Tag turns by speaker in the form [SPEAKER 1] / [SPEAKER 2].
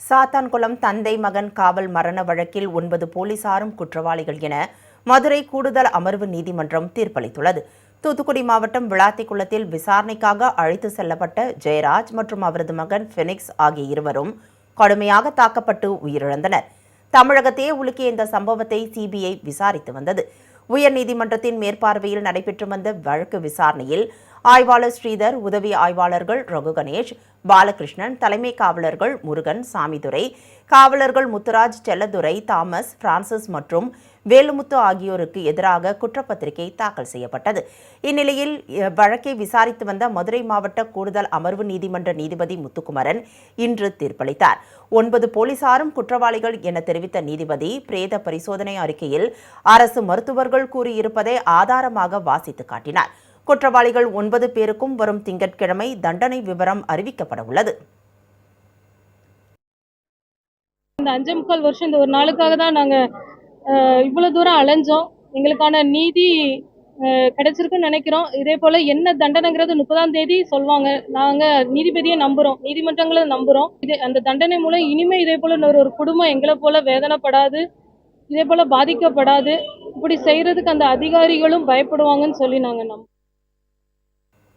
[SPEAKER 1] சாத்தான்குளம் தந்தை மகன் காவல் மரண வழக்கில் 9 போலீசாரும் குற்றவாளிகள் என மதுரை கூடுதல் அமர்வு நீதிமன்றம் தீர்ப்பளித்துள்ளது. தூத்துக்குடி மாவட்டம் விளாத்திக்குளத்தில் விசாரணைக்காக அழைத்து செல்லப்பட்ட ஜெயராஜ் மற்றும் அவரது மகன் ஃபெனிக்ஸ் ஆகிய இருவரும் கடுமையாக தாக்கப்பட்டு உயிரிழந்தனர். தமிழகத்தையே உலுக்கிய இந்த சம்பவத்தை சிபிஐ விசாரித்து வந்தது. உயர்நீதிமன்றத்தின் மேற்பார்வையில் நடைபெற்று வந்த வழக்கு விசாரணையில் ஆய்வாளர் ஸ்ரீதர், உதவி ஆய்வாளர்கள் ரகு கணேஷ், பாலகிருஷ்ணன், தலைமை காவலர்கள் முருகன், சாமிதுரை, காவலர்கள் முத்துராஜ், செல்லதுரை, தாமஸ், பிரான்சிஸ் மற்றும் வேலுமுத்து ஆகியோருக்கு எதிராக குற்றப்பத்திரிகை தாக்கல் செய்யப்பட்டது. இந்நிலையில் வழக்கை விசாரித்து வந்த மதுரை மாவட்ட கூடுதல் அமர்வு நீதிமன்ற நீதிபதி முத்துக்குமரன் இன்று தீர்ப்பளித்தார். 9 போலீசாரும் குற்றவாளிகள் என தெரிவித்த நீதிபதி, பிரேத பரிசோதனை அறிக்கையில் அரசு மருத்துவர்கள் கூறியிருப்பதை ஆதாரமாக வாசித்து காட்டினார். குற்றவாளிகள் 9 பேருக்கும் வரும் திங்கட்கிழமை தண்டனை விவரம் அறிவிக்கப்பட உள்ளது.
[SPEAKER 2] இந்த 5.25 வருஷம் இந்த ஒரு நாளுக்காக தான் நாங்க இவ்வளவு தூரம் அலைஞ்சோம். எங்களுக்கான நீதி கிடைச்சிருக்குன்னு நினைக்கிறோம். இதே போல என்ன தண்டனைங்கிறது 30ஆம் தேதி சொல்லுவாங்க. நாங்க நீதிபதியை நம்புறோம், நீதிமன்றங்களை நம்புறோம். அந்த தண்டனை மூலம் இனிமே இதே போல ஒரு குடும்பம் எங்களை போல வேதனைப்படாது, இதே போல பாதிக்கப்படாது. இப்படி செய்யறதுக்கு அந்த அதிகாரிகளும் பயப்படுவாங்கன்னு சொல்லி நாங்க நம்புறோம்.